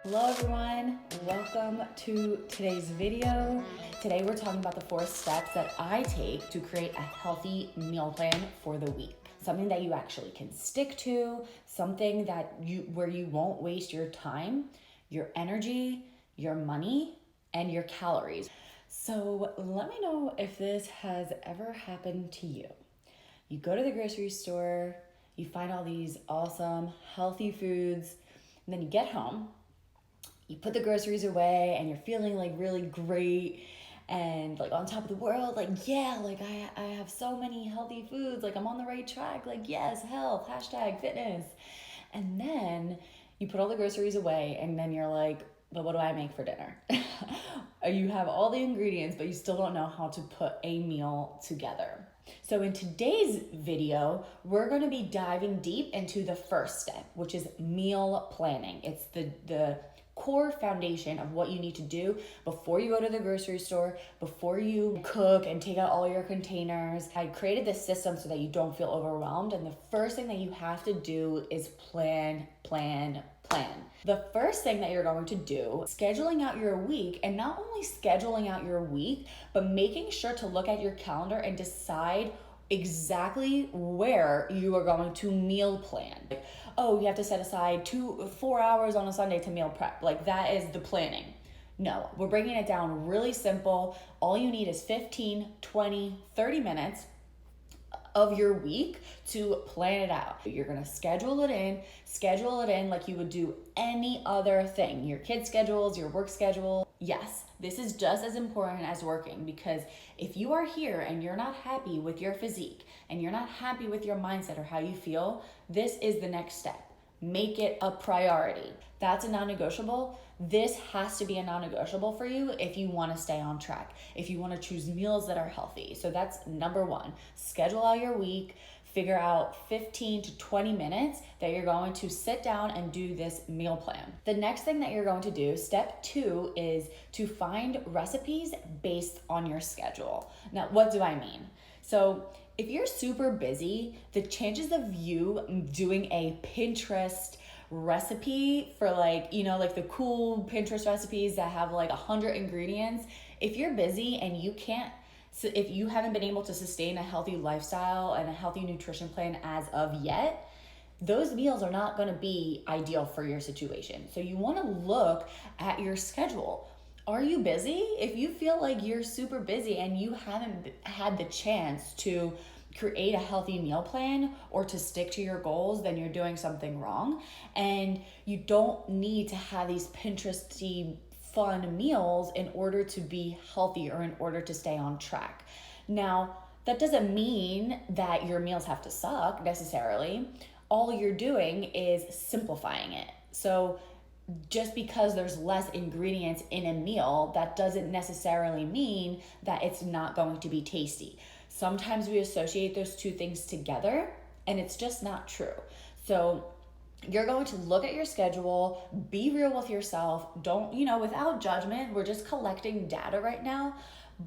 Hello everyone, welcome to today's video. Today we're talking about the 4 steps that I take to create a healthy meal plan for the week. Something that you actually can stick to, something that where you won't waste your time, your energy, your money, and your calories. So let me know if this has ever happened to you. You go to the grocery store, you find all these awesome, healthy foods, and then you get home, you put the groceries away and you're feeling like really great and like on top of the world, like, yeah, like I have so many healthy foods, like I'm on the right track, like yes, health, hashtag fitness. And then you put all the groceries away and then you're like, but what do I make for dinner? You have all the ingredients, but you still don't know how to put a meal together. So in today's video, we're going to be diving deep into the first step, which is meal planning. It's the core foundation of what you need to do before you go to the grocery store, before you cook and take out all your containers. I created this system so that you don't feel overwhelmed. And the first thing that you have to do is plan. The first thing that you're going to do, scheduling out your week, and not only scheduling out your week, but making sure to look at your calendar and decide exactly where you are going to meal plan. Like, oh, you have to set aside 4 hours on a Sunday to meal prep. Like that is the planning. No, we're breaking it down really simple. All you need is 15, 20, 30 minutes of your week to plan it out. You're gonna schedule it in like you would do any other thing. Your kid schedules, your work schedule. Yes, this is just as important as working, because if you are here and you're not happy with your physique and you're not happy with your mindset or how you feel, this is the next step. Make it a priority. That's a non-negotiable. This has to be a non-negotiable for you if you want to stay on track, if you want to choose meals that are healthy. So that's number one. Schedule out your week, figure out 15 to 20 minutes that you're going to sit down and do this meal plan. The next thing that you're going to do, step 2, is to find recipes based on your schedule. Now, what do I mean? So if you're super busy, the chances of you doing a Pinterest recipe for like the cool Pinterest recipes that have like 100 ingredients, if you're busy and if you haven't been able to sustain a healthy lifestyle and a healthy nutrition plan as of yet, those meals are not going to be ideal for your situation. So you want to look at your schedule. Are you busy? If you feel like you're super busy and you haven't had the chance to create a healthy meal plan or to stick to your goals, then you're doing something wrong. And you don't need to have these Pinteresty fun meals in order to be healthy or in order to stay on track. Now, that doesn't mean that your meals have to suck necessarily. All you're doing is simplifying it. So just because there's less ingredients in a meal, that doesn't necessarily mean that it's not going to be tasty. Sometimes we associate those two things together, and it's just not true. So you're going to look at your schedule, be real with yourself. Don't, without judgment, we're just collecting data right now.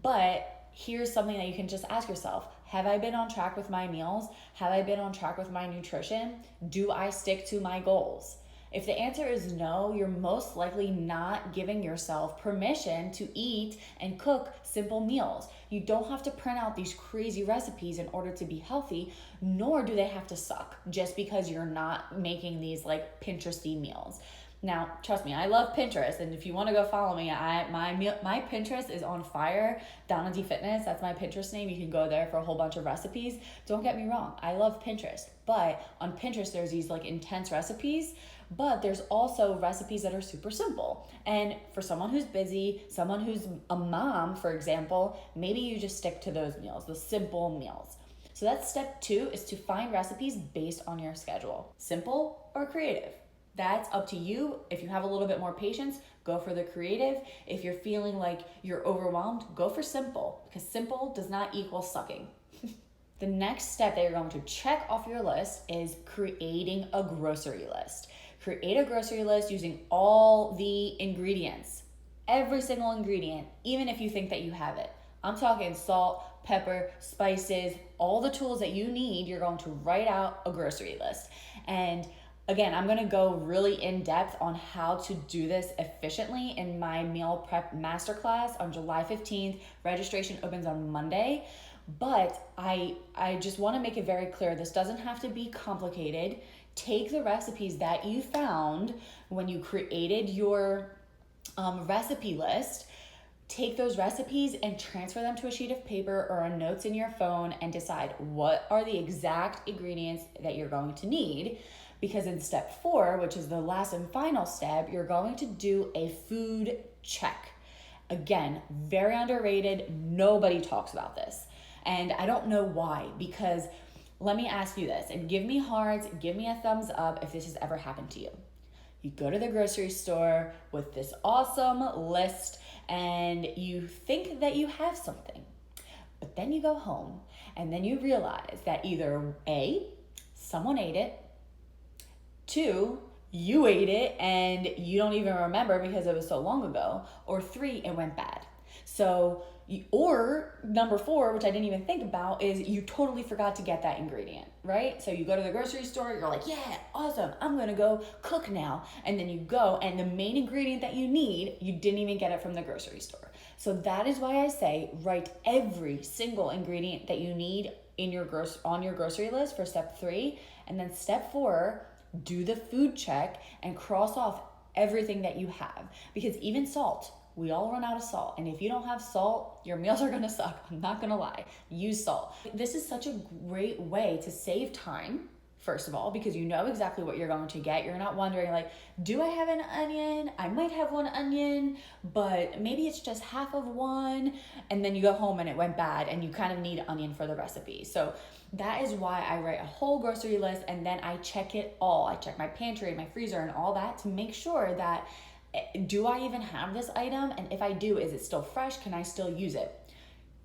But here's something that you can just ask yourself. Have I been on track with my meals? Have I been on track with my nutrition? Do I stick to my goals? If the answer is no, you're most likely not giving yourself permission to eat and cook simple meals. You don't have to print out these crazy recipes in order to be healthy, nor do they have to suck just because you're not making these like Pinteresty meals. Now, trust me, I love Pinterest, and if you want to go follow me, my Pinterest is on fire. Donna D Fitness, that's my Pinterest name. You can go there for a whole bunch of recipes. Don't get me wrong, I love Pinterest, but on Pinterest there's these like intense recipes, but there's also recipes that are super simple. And for someone who's busy, someone who's a mom, for example, maybe you just stick to those meals, the simple meals. So that's step 2, is to find recipes based on your schedule. Simple or creative. That's up to you. If you have a little bit more patience, go for the creative. If you're feeling like you're overwhelmed, go for simple, because simple does not equal sucking. The next step that you're going to check off your list is creating a grocery list. Create a grocery list using all the ingredients, every single ingredient, even if you think that you have it. I'm talking salt, pepper, spices, all the tools that you need. You're going to write out a grocery list. And Again, I'm gonna go really in depth on how to do this efficiently in my meal prep masterclass on July 15th. Registration opens on Monday, but I just wanna make it very clear, this doesn't have to be complicated. Take the recipes that you found when you created your recipe list. Take those recipes and transfer them to a sheet of paper or on notes in your phone and decide what are the exact ingredients that you're going to need. Because in step 4, which is the last and final step, you're going to do a food check. Again, very underrated. Nobody talks about this. And I don't know why, because let me ask you this, and give me hearts, give me a thumbs up if this has ever happened to you. You go to the grocery store with this awesome list and you think that you have something, but then you go home and then you realize that either A, someone ate it, 2, you ate it and you don't even remember because it was so long ago, or 3, it went bad. So, or number 4, which I didn't even think about, is you totally forgot to get that ingredient, right? So you go to the grocery store, you're like, yeah, awesome, I'm gonna go cook now. And then you go, and the main ingredient that you need, you didn't even get it from the grocery store. So that is why I say write every single ingredient that you need in your on your grocery list for step 3. And then step 4, do the food check and cross off everything that you have. Because even salt, we all run out of salt. And if you don't have salt, your meals are gonna suck. I'm not gonna lie. Use salt. This is such a great way to save time, first of all, because you know exactly what you're going to get. You're not wondering like, do I have an onion? I might have one onion, but maybe it's just half of one. And then you go home and it went bad and you kind of need onion for the recipe. So that is why I write a whole grocery list and then I check it all. I check my pantry, my freezer and all that to make sure that, do I even have this item? And if I do, is it still fresh? Can I still use it?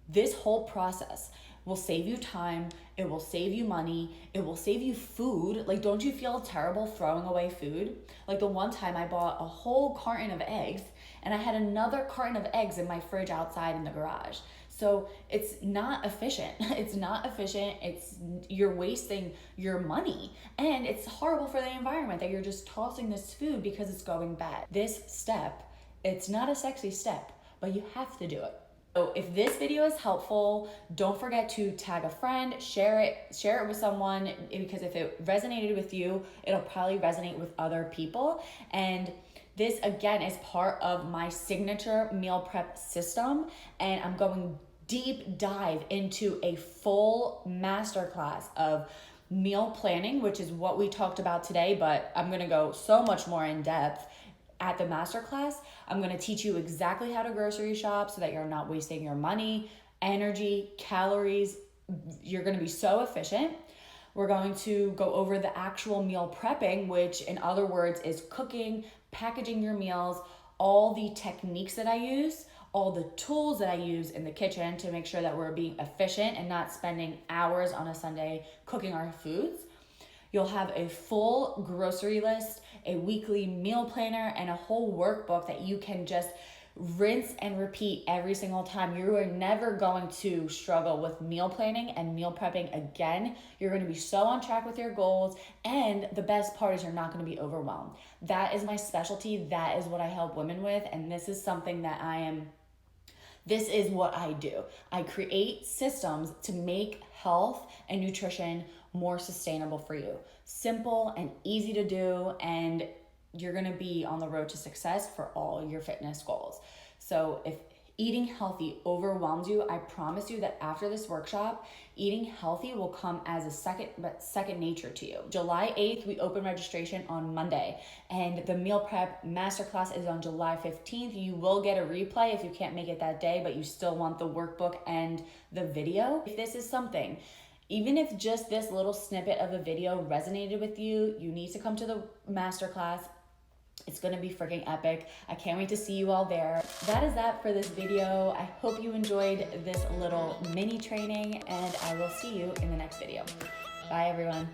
This whole process will save you time. It will save you money. It will save you food. Like, don't you feel terrible throwing away food? Like the one time I bought a whole carton of eggs and I had another carton of eggs in my fridge outside in the garage. So it's not efficient. It's not efficient. You're wasting your money and it's horrible for the environment that you're just tossing this food because it's going bad. This step, it's not a sexy step, but you have to do it. So if this video is helpful, don't forget to tag a friend, share it with someone, because if it resonated with you, it'll probably resonate with other people. And this again is part of my signature meal prep system, and I'm going deep dive into a full masterclass of meal planning, which is what we talked about today, but I'm gonna go so much more in depth at the masterclass. I'm gonna teach you exactly how to grocery shop so that you're not wasting your money, energy, calories. You're gonna be so efficient. We're going to go over the actual meal prepping, which in other words is cooking, packaging your meals, all the techniques that I use, all the tools that I use in the kitchen to make sure that we're being efficient and not spending hours on a Sunday cooking our foods. You'll have a full grocery list, a weekly meal planner, and a whole workbook that you can just rinse and repeat every single time. You are never going to struggle with meal planning and meal prepping again. You're going to be so on track with your goals, and the best part is you're not going to be overwhelmed. That is my specialty. That is what I help women with, and this is something that this is what I do. I create systems to make health and nutrition more sustainable for you. Simple and easy to do, and you're gonna be on the road to success for all your fitness goals. So if eating healthy overwhelms you, I promise you that after this workshop, eating healthy will come as a second nature to you. July 8th, we open registration on Monday, and the meal prep masterclass is on July 15th. You will get a replay if you can't make it that day, but you still want the workbook and the video. If this is something, even if just this little snippet of a video resonated with you, you need to come to the masterclass. It's gonna be freaking epic. I can't wait to see you all there. That is that for this video. I hope you enjoyed this little mini training, and I will see you in the next video. Bye everyone.